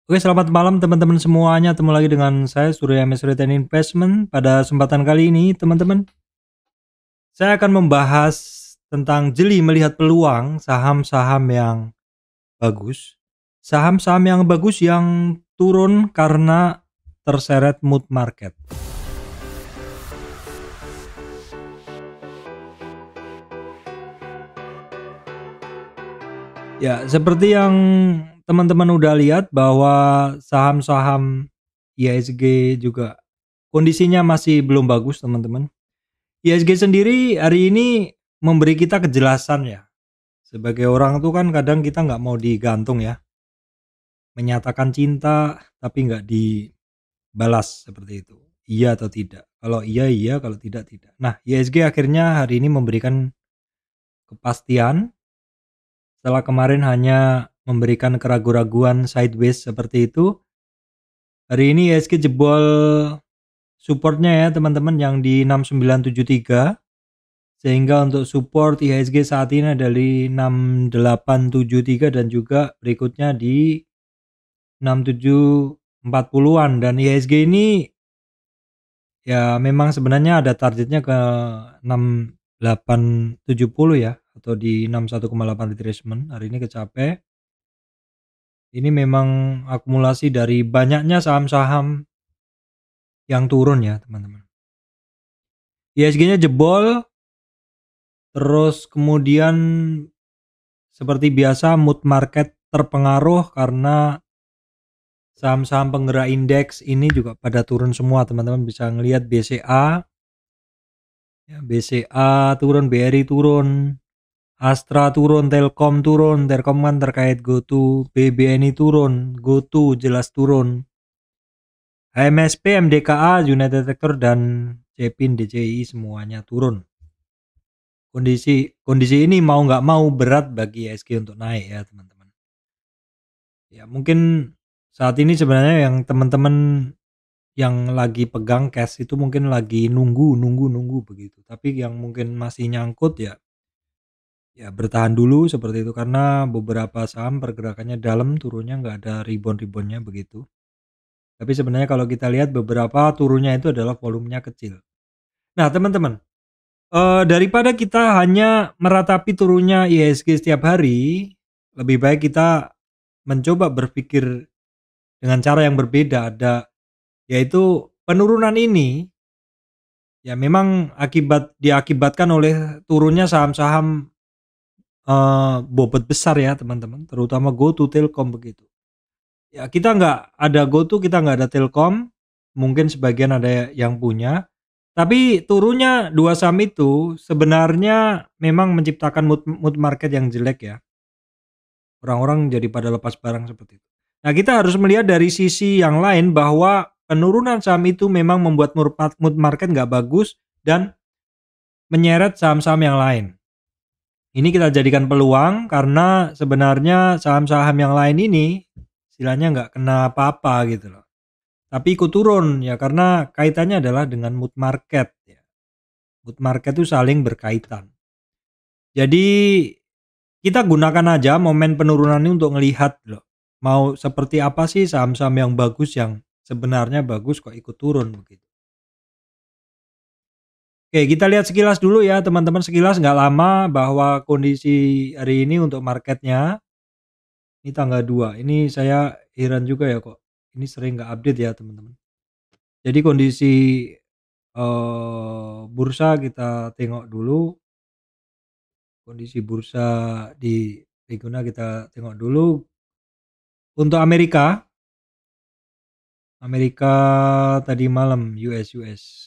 Oke, selamat malam teman-teman semuanya. Ketemu lagi dengan saya Surya MS Return Investment. Pada kesempatan kali ini, teman-teman, saya akan membahas tentang jeli melihat peluang saham-saham yang bagus. Saham-saham yang bagus yang turun karena terseret mood market. Ya, seperti yang teman-teman udah lihat bahwa saham-saham IHSG juga kondisinya masih belum bagus, teman-teman. IHSG sendiri hari ini memberi kita kejelasan ya. Sebagai orang tuh kan kadang kita nggak mau digantung ya. Menyatakan cinta tapi nggak dibalas seperti itu. Iya atau tidak. Kalau iya, iya. Kalau tidak, tidak. Nah, IHSG akhirnya hari ini memberikan kepastian. Setelah kemarin hanya memberikan keraguan-raguan sideways seperti itu. Hari ini IHSG jebol supportnya ya teman-teman yang di 6973. Sehingga untuk support IHSG saat ini ada di 6873 dan juga berikutnya di 6740-an, dan IHSG ini ya memang sebenarnya ada targetnya ke 6870 ya, atau di 61,8 retracement. Hari ini kecapai. Ini memang akumulasi dari banyaknya saham-saham yang turun ya teman-teman. IHSG-nya jebol, terus kemudian seperti biasa mood market terpengaruh karena saham-saham penggerak indeks ini juga pada turun semua. Teman-teman bisa ngelihat BCA ya, BCA turun, BRI turun, Astra turun, Telkom turun. Telkom kan terkait GoTo. BBNI turun, GoTo jelas turun. HMSP, MDKA, United Tractor dan Cepin, DCI semuanya turun. Kondisi ini mau nggak mau berat bagi IHSG untuk naik ya teman-teman. Ya mungkin saat ini sebenarnya yang teman-teman yang lagi pegang cash itu mungkin lagi nunggu begitu. Tapi yang mungkin masih nyangkut ya bertahan dulu seperti itu, karena beberapa saham pergerakannya dalam, turunnya nggak ada rebound-reboundnya begitu. Tapi sebenarnya kalau kita lihat beberapa turunnya itu adalah volumenya kecil. Nah teman-teman, daripada kita hanya meratapi turunnya IHSG setiap hari, lebih baik kita mencoba berpikir dengan cara yang berbeda. Yaitu penurunan ini ya memang diakibatkan oleh turunnya saham-saham bobot besar ya teman-teman, terutama GoTo, Telkom begitu. Ya kita nggak ada GoTo, kita nggak ada Telkom, mungkin sebagian ada yang punya. Tapi turunnya dua saham itu sebenarnya memang menciptakan mood market yang jelek ya. Orang-orang jadi pada lepas barang seperti itu. Nah kita harus melihat dari sisi yang lain bahwa penurunan saham itu memang membuat mood market nggak bagus dan menyeret saham-saham yang lain. Ini kita jadikan peluang karena sebenarnya saham-saham yang lain ini istilahnya nggak kena apa-apa gitu loh. Tapi ikut turun ya karena kaitannya adalah dengan mood market ya. Mood market itu saling berkaitan. Jadi kita gunakan aja momen penurunan ini untuk ngelihat loh. Mau seperti apa sih saham-saham yang bagus, yang sebenarnya bagus kok ikut turun begitu. Oke, kita lihat sekilas dulu ya teman-teman, sekilas nggak lama bahwa kondisi hari ini untuk marketnya. Ini tanggal 2. Ini saya heran juga ya kok ini sering nggak update ya teman-teman. Jadi kondisi bursa kita tengok dulu. Kondisi bursa di regional kita tengok dulu. Untuk Amerika tadi malam, US.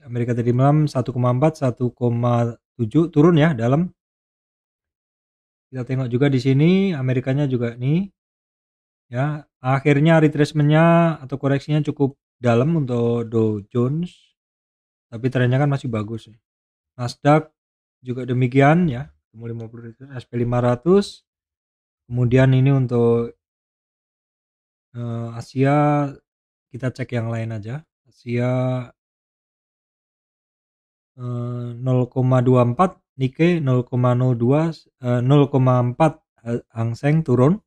Amerika tadi malam 1,4, 1,7 turun ya dalam. Kita tengok juga di sini Amerikanya juga nih. Ya, akhirnya retracement-nya atau koreksinya cukup dalam untuk Dow Jones. Tapi trennya kan masih bagus nih. Nasdaq juga demikian ya, 50 SP 500. Kemudian ini untuk Asia, kita cek yang lain aja. Asia 0,24, Nikkei 0,02, 0,4 Hang Seng turun.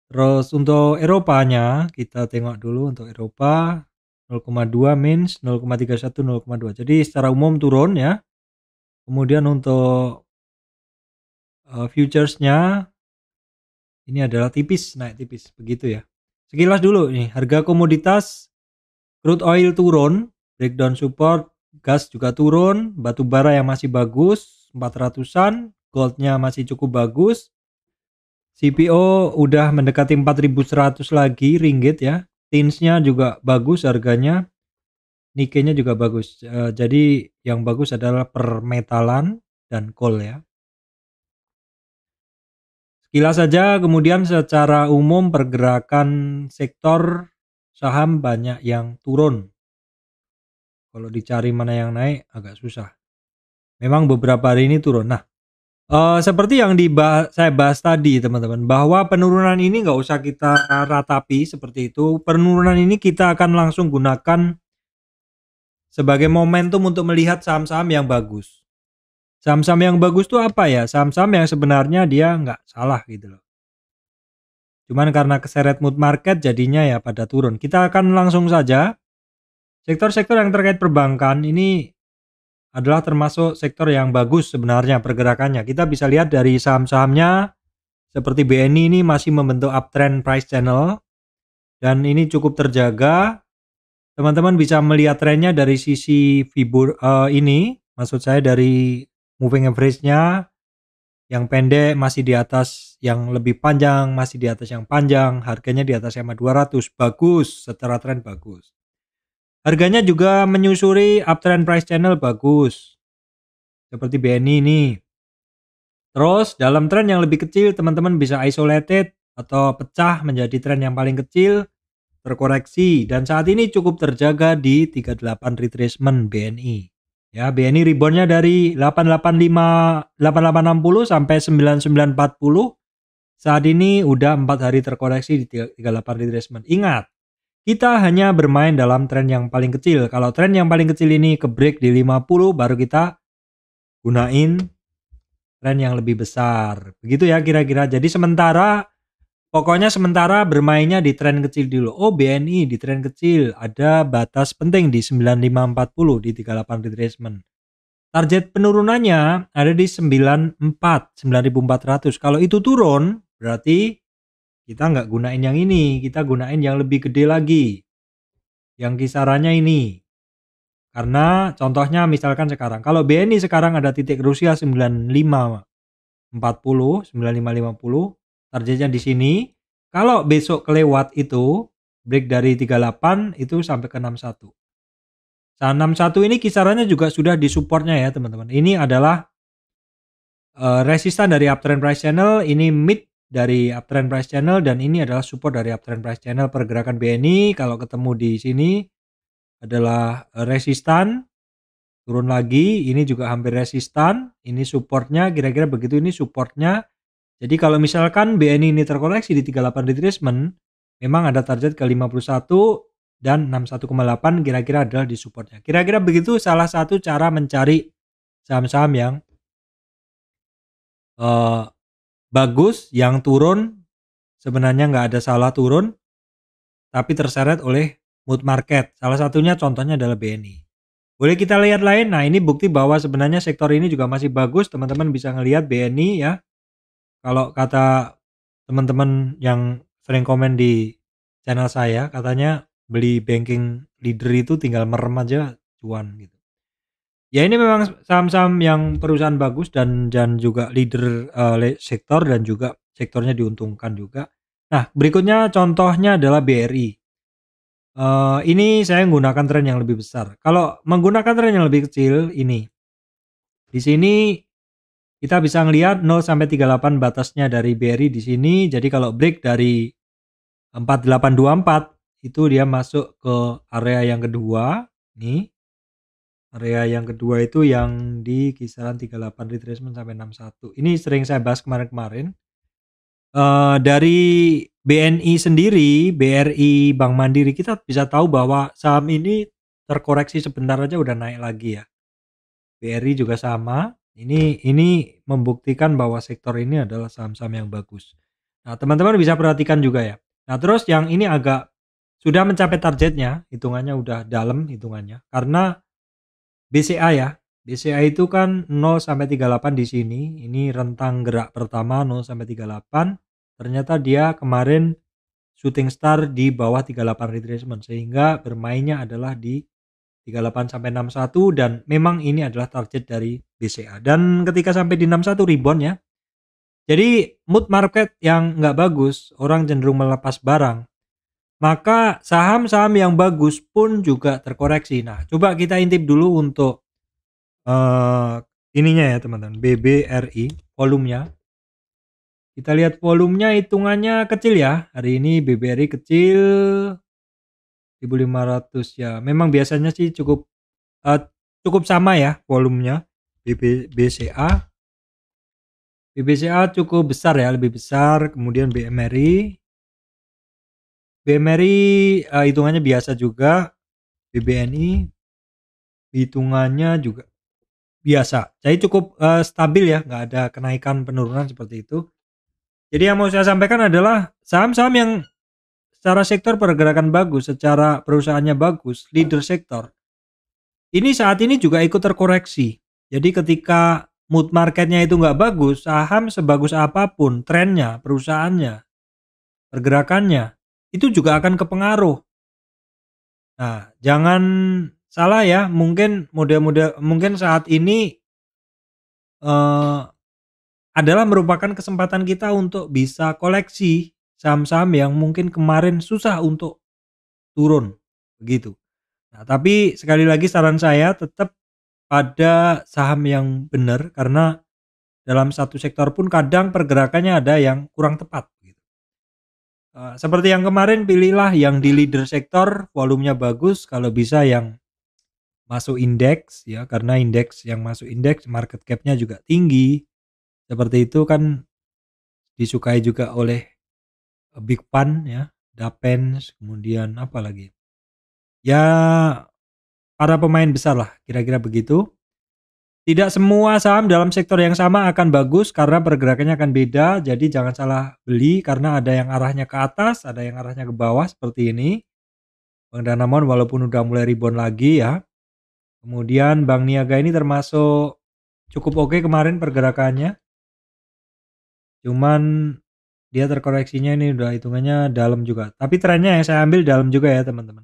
Terus untuk Eropanya, kita tengok dulu untuk Eropa 0,2 minus 0,31 0,2. Jadi secara umum turun ya. Kemudian untuk futuresnya ini adalah tipis, naik tipis begitu ya. Sekilas dulu nih, harga komoditas crude oil turun, breakdown support, gas juga turun, batu bara yang masih bagus 400-an, goldnya masih cukup bagus. CPO udah mendekati 4.100 lagi ringgit ya. Tinsnya juga bagus harganya. Nikkeinya juga bagus. Jadi yang bagus adalah permetalan dan coal ya. Sekilas saja, kemudian secara umum pergerakan sektor saham banyak yang turun. Kalau dicari mana yang naik agak susah. Memang beberapa hari ini turun. Nah, seperti yang saya bahas tadi teman-teman, bahwa penurunan ini nggak usah kita ratapi seperti itu. Penurunan ini kita akan langsung gunakan sebagai momentum untuk melihat saham-saham yang bagus. Saham-saham yang bagus tuh apa ya? Saham-saham yang sebenarnya dia nggak salah gitu loh. Cuman karena keseret mood market jadinya ya pada turun. Kita akan langsung saja. Sektor-sektor yang terkait perbankan ini adalah termasuk sektor yang bagus sebenarnya pergerakannya. Kita bisa lihat dari saham-sahamnya seperti BNI ini masih membentuk uptrend price channel dan ini cukup terjaga. Teman-teman bisa melihat trennya dari sisi ini, maksud saya dari moving average-nya. Yang pendek masih di atas, yang lebih panjang masih di atas yang panjang, harganya di atas SMA 200, bagus, secara tren bagus. Harganya juga menyusuri uptrend price channel bagus, seperti BNI ini. Terus dalam tren yang lebih kecil teman-teman bisa isolated atau pecah menjadi tren yang paling kecil, terkoreksi, dan saat ini cukup terjaga di 38 retracement BNI. Ya, BNI reboundnya dari 885 8860 sampai 9940. Saat ini udah 4 hari terkoreksi di 38 retracement. Ingat, kita hanya bermain dalam tren yang paling kecil. Kalau tren yang paling kecil ini ke break di 50 baru kita gunain tren yang lebih besar. Begitu ya kira-kira. Jadi pokoknya sementara bermainnya di tren kecil dulu. Oh, BNI di tren kecil, ada batas penting di 9540 di 38 retracement. Target penurunannya ada di 9400. Kalau itu turun, berarti kita nggak gunain yang ini, kita gunain yang lebih gede lagi. Yang kisarannya ini. Karena contohnya misalkan sekarang, kalau BNI sekarang ada titik krusial 9540, 9550, targetnya di sini. Kalau besok kelewat itu, break dari 38 itu sampai ke 61. Saham 61 ini kisarannya juga sudah di supportnya ya teman-teman. Ini adalah resistan dari uptrend price channel, ini mid dari uptrend price channel, dan ini adalah support dari uptrend price channel. Pergerakan BNI kalau ketemu di sini adalah resistan, turun lagi, ini juga hampir resistan, ini supportnya, kira-kira begitu, ini supportnya. Jadi kalau misalkan BNI ini terkoreksi di 38 retracement, memang ada target ke 51 dan 61,8 kira-kira adalah di supportnya. Kira-kira begitu salah satu cara mencari saham-saham yang bagus, yang turun sebenarnya nggak ada salah turun, tapi terseret oleh mood market. Salah satunya contohnya adalah BNI. Boleh kita lihat lain. Nah, ini bukti bahwa sebenarnya sektor ini juga masih bagus. Teman-teman bisa ngelihat BNI ya. Kalau kata teman-teman yang sering komen di channel saya, katanya beli banking leader itu tinggal merem aja cuan gitu. Ya, ini memang saham-saham yang perusahaan bagus dan juga leader sektor, dan juga sektornya diuntungkan juga. Nah, berikutnya contohnya adalah BRI. Ini saya menggunakan tren yang lebih besar. Kalau menggunakan tren yang lebih kecil ini, di sini kita bisa ngelihat 0 sampai 38 batasnya dari BRI di sini. Jadi kalau break dari 4824 itu dia masuk ke area yang kedua. Nih. Area yang kedua itu yang di kisaran 38 retracement sampai 61. Ini sering saya bahas kemarin-kemarin. Dari BNI sendiri, BRI, Bank Mandiri, kita bisa tahu bahwa saham ini terkoreksi sebentar aja udah naik lagi ya. BRI juga sama. Ini membuktikan bahwa sektor ini adalah saham-saham yang bagus. Nah, teman-teman bisa perhatikan juga ya. Nah, terus yang ini agak sudah mencapai targetnya, hitungannya udah dalam hitungannya. Karena BCA ya. BCA itu kan 0 sampai 38 di sini. Ini rentang gerak pertama 0 sampai 38. Ternyata dia kemarin shooting star di bawah 38 retracement, sehingga bermainnya adalah di 38 sampai 61, dan memang ini adalah target dari BCA. Dan ketika sampai di 61 rebound ya. Jadi mood market yang nggak bagus, orang cenderung melepas barang. Maka saham-saham yang bagus pun juga terkoreksi. Nah, coba kita intip dulu untuk ininya ya teman-teman, BBRI volumenya. Kita lihat volumenya, hitungannya kecil ya. Hari ini BBRI kecil 1.500 ya. Memang biasanya sih cukup sama ya volumenya. BCA cukup besar ya, lebih besar. Kemudian BMRI hitungannya biasa juga. BBNI hitungannya juga biasa. Jadi cukup stabil ya, nggak ada kenaikan penurunan seperti itu. Jadi yang mau saya sampaikan adalah saham-saham yang secara sektor pergerakan bagus, secara perusahaannya bagus, leader sektor, ini saat ini juga ikut terkoreksi. Jadi ketika mood marketnya itu nggak bagus, saham sebagus apapun, trennya, perusahaannya, pergerakannya, itu juga akan kepengaruh. Nah, jangan salah ya, mungkin saat ini adalah merupakan kesempatan kita untuk bisa koleksi saham-saham yang mungkin kemarin susah untuk turun, begitu. Nah, tapi sekali lagi saran saya tetap pada saham yang benar, karena dalam satu sektor pun kadang pergerakannya ada yang kurang tepat gitu. Seperti yang kemarin, pilihlah yang di leader sektor, volumenya bagus, kalau bisa yang masuk indeks ya, karena yang masuk indeks market cap-nya juga tinggi. Seperti itu kan disukai juga oleh Big Fund ya, Dapens, kemudian apa lagi? Ya, para pemain besar lah, kira-kira begitu. Tidak semua saham dalam sektor yang sama akan bagus karena pergerakannya akan beda. Jadi jangan salah beli, karena ada yang arahnya ke atas, ada yang arahnya ke bawah seperti ini. Bang Danamon walaupun udah mulai rebound lagi ya. Kemudian Bank Niaga ini termasuk cukup oke kemarin pergerakannya. Cuman dia terkoreksinya ini udah hitungannya dalam juga. Tapi trennya yang saya ambil dalam juga ya teman-teman.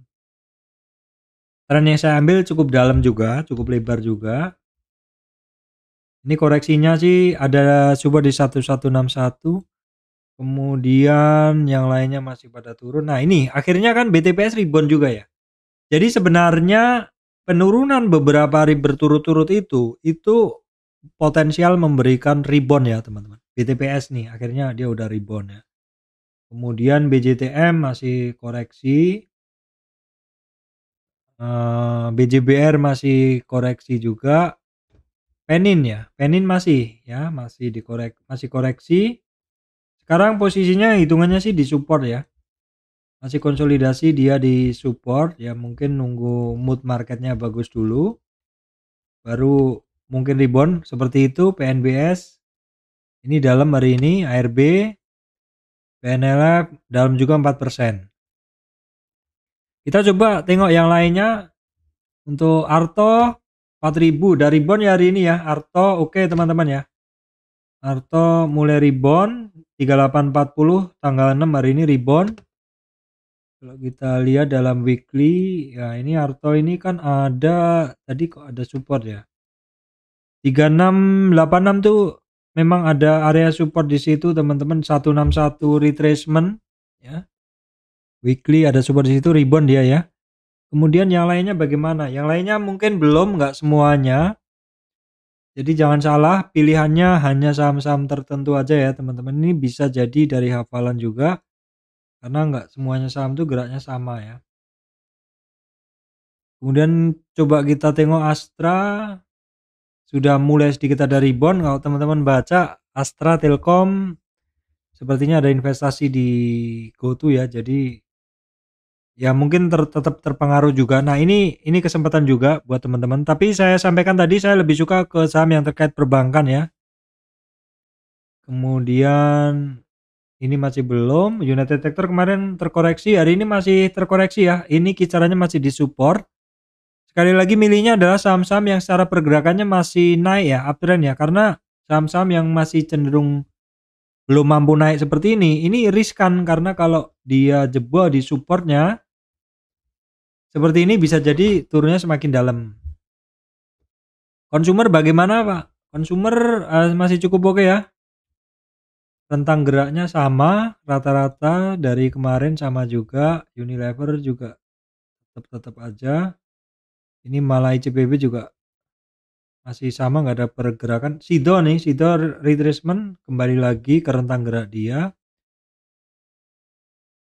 Tren yang saya ambil cukup dalam juga, cukup lebar juga. Ini koreksinya sih ada coba di 1161. Kemudian yang lainnya masih pada turun. Nah, ini akhirnya kan BTPS rebound juga ya. Jadi sebenarnya penurunan beberapa hari berturut-turut itu potensial memberikan rebound ya teman-teman. BTPS nih akhirnya dia udah rebound ya. Kemudian BJTM masih koreksi. BJBR masih koreksi juga. Penin ya, Penin masih koreksi. Sekarang posisinya hitungannya sih di support ya. Masih konsolidasi, dia di support ya, mungkin nunggu mood marketnya bagus dulu. Baru mungkin rebound seperti itu. PNBS ini dalam hari ini, ARB, PNLF dalam juga 4%. Kita coba tengok yang lainnya. Untuk Arto 4.000 dari rebound ya hari ini ya. Arto oke teman-teman ya. Arto mulai rebound 3840 tanggal 6 hari ini rebound. Kalau kita lihat dalam weekly ya, ini Arto ini kan ada tadi kok ada support ya. 3686 tuh memang ada area support di situ teman-teman, 161 retracement ya. Weekly ada support di situ, rebound dia ya. Kemudian yang lainnya bagaimana? Yang lainnya mungkin belum, nggak semuanya. Jadi jangan salah, pilihannya hanya saham-saham tertentu aja ya teman-teman. Ini bisa jadi dari hafalan juga, karena nggak semuanya saham itu geraknya sama ya. Kemudian coba kita tengok Astra, sudah mulai sedikit ada rebound. Kalau teman-teman baca Astra Telkom, sepertinya ada investasi di GoTo ya. Jadi ya mungkin tetap terpengaruh juga. Nah ini kesempatan juga buat teman-teman. Tapi saya sampaikan tadi, saya lebih suka ke saham yang terkait perbankan ya. Kemudian ini masih belum. United Tractor kemarin terkoreksi, hari ini masih terkoreksi ya. Ini kisarannya masih di support. Sekali lagi milihnya adalah saham-saham yang secara pergerakannya masih naik ya, uptrend ya. Karena saham-saham yang masih cenderung belum mampu naik seperti ini riskan karena kalau dia jebol di supportnya seperti ini bisa jadi turunnya semakin dalam. Konsumer bagaimana Pak? Konsumer masih cukup oke ya. Rentang geraknya sama, rata-rata dari kemarin sama juga. Unilever juga tetap aja. Ini malah ICBP juga masih sama, nggak ada pergerakan. Sido retracement kembali lagi ke rentang gerak dia.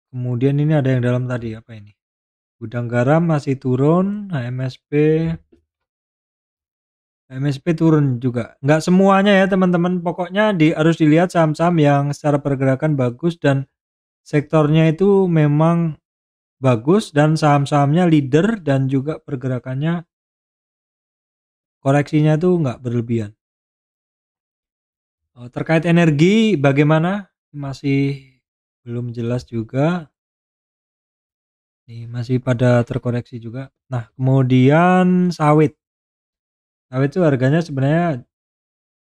Kemudian ini ada yang dalam tadi apa ini? Gudang garam masih turun, MSP turun juga. Nggak semuanya ya teman-teman. Pokoknya harus dilihat saham-saham yang secara pergerakan bagus dan sektornya itu memang bagus dan saham-sahamnya leader dan juga pergerakannya koreksinya tuh nggak berlebihan. Terkait energi bagaimana? Masih belum jelas juga. Nih masih pada terkoreksi juga. Nah, kemudian sawit. Sawit itu harganya sebenarnya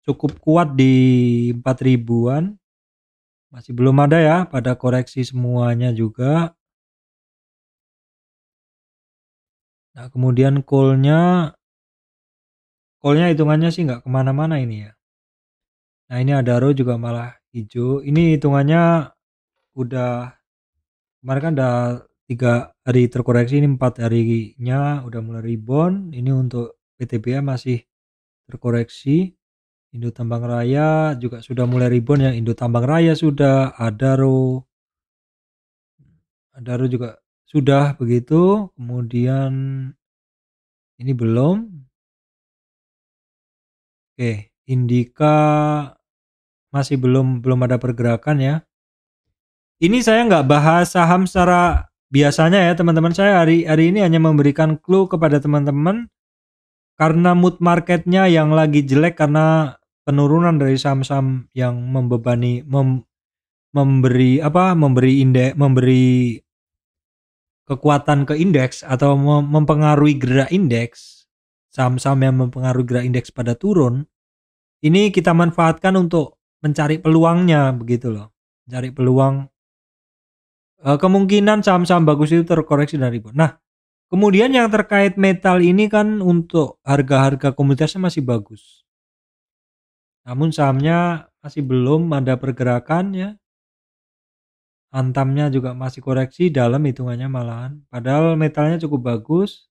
cukup kuat di 4 ribuan. Masih belum ada ya pada koreksi semuanya juga. Nah, kemudian coalnya hitungannya sih nggak kemana-mana ini ya. Nah, ini Adaro juga malah hijau. Ini hitungannya udah kemarin kan udah 3 hari terkoreksi, ini 4 harinya udah mulai rebound. Ini untuk PTBA masih terkoreksi. Indo Tambang Raya juga sudah mulai rebound ya. Indo Tambang Raya sudah, Adaro juga sudah begitu. Kemudian ini belum. Oke, Indika masih belum ada pergerakan ya. Ini saya nggak bahas saham secara biasanya ya teman-teman. Saya hari ini hanya memberikan clue kepada teman-teman karena mood marketnya yang lagi jelek karena penurunan dari saham-saham yang memberi kekuatan ke indeks atau mempengaruhi gerak indeks. Saham-saham yang mempengaruhi gerak indeks pada turun, ini kita manfaatkan untuk mencari peluangnya begitu loh. Mencari peluang kemungkinan saham-saham bagus itu terkoreksi dari rebound. Nah, kemudian yang terkait metal ini kan untuk harga-harga komoditasnya masih bagus. Namun sahamnya masih belum ada pergerakan ya. Antamnya juga masih koreksi dalam hitungannya malahan. Padahal metalnya cukup bagus.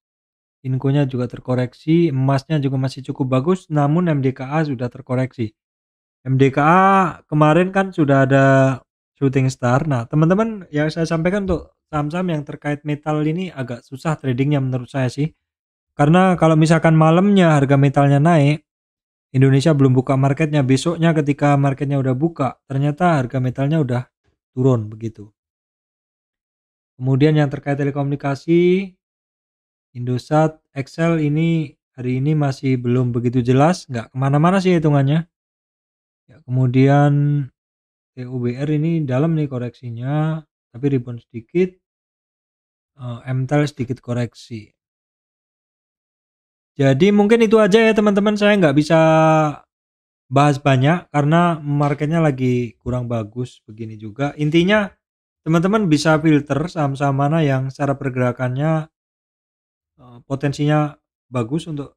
Inkonya juga terkoreksi, emasnya juga masih cukup bagus, namun MDKA sudah terkoreksi. MDKA kemarin kan sudah ada shooting star. Nah, teman-teman yang saya sampaikan untuk saham-saham yang terkait metal ini agak susah tradingnya menurut saya sih. Karena kalau misalkan malamnya harga metalnya naik, Indonesia belum buka marketnya, besoknya ketika marketnya udah buka, ternyata harga metalnya udah turun begitu. Kemudian yang terkait telekomunikasi, Indosat, Excel ini hari ini masih belum begitu jelas, nggak kemana-mana sih hitungannya. Ya, kemudian TUBR ini dalam nih koreksinya, tapi rebound sedikit. MTEL sedikit koreksi. Jadi mungkin itu aja ya teman-teman, saya nggak bisa bahas banyak karena marketnya lagi kurang bagus begini juga. Intinya teman-teman bisa filter saham-saham mana yang secara pergerakannya potensinya bagus untuk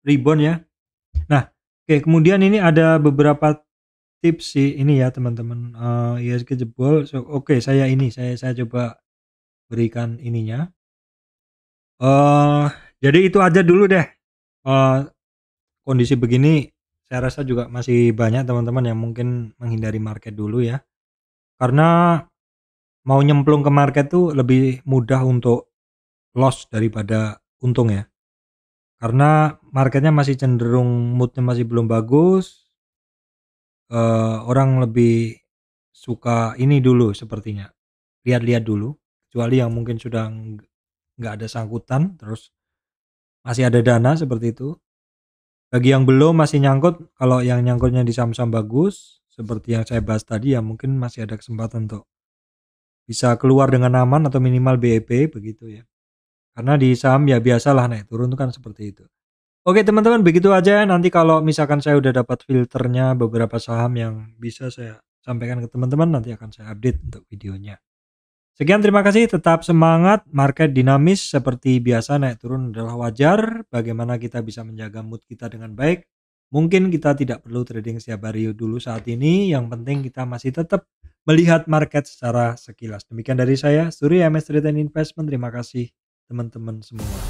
rebound ya. Nah, oke, kemudian ini ada beberapa tips sih ini ya teman-teman. ISG jebol. Oke, saya coba berikan ininya. Jadi itu aja dulu deh. Kondisi begini saya rasa juga masih banyak teman-teman yang mungkin menghindari market dulu ya. Karena mau nyemplung ke market tuh lebih mudah untuk loss daripada untung ya. Karena marketnya masih cenderung moodnya masih belum bagus. Orang lebih suka ini dulu sepertinya, lihat-lihat dulu, kecuali yang mungkin sudah nggak ada sangkutan terus masih ada dana seperti itu. Bagi yang belum masih nyangkut, kalau yang nyangkutnya di saham-saham bagus, seperti yang saya bahas tadi ya mungkin masih ada kesempatan untuk bisa keluar dengan aman atau minimal BEP begitu ya. Karena di saham ya biasalah naik turun itu kan seperti itu. Oke teman-teman begitu aja, nanti kalau misalkan saya udah dapat filternya beberapa saham yang bisa saya sampaikan ke teman-teman, nanti akan saya update untuk videonya. Sekian, terima kasih, tetap semangat, market dinamis seperti biasa, naik turun adalah wajar. Bagaimana kita bisa menjaga mood kita dengan baik? Mungkin kita tidak perlu trading setiap hari dulu saat ini, yang penting kita masih tetap melihat market secara sekilas. Demikian dari saya, Surya MS Trade and Investment. Terima kasih teman-teman semua.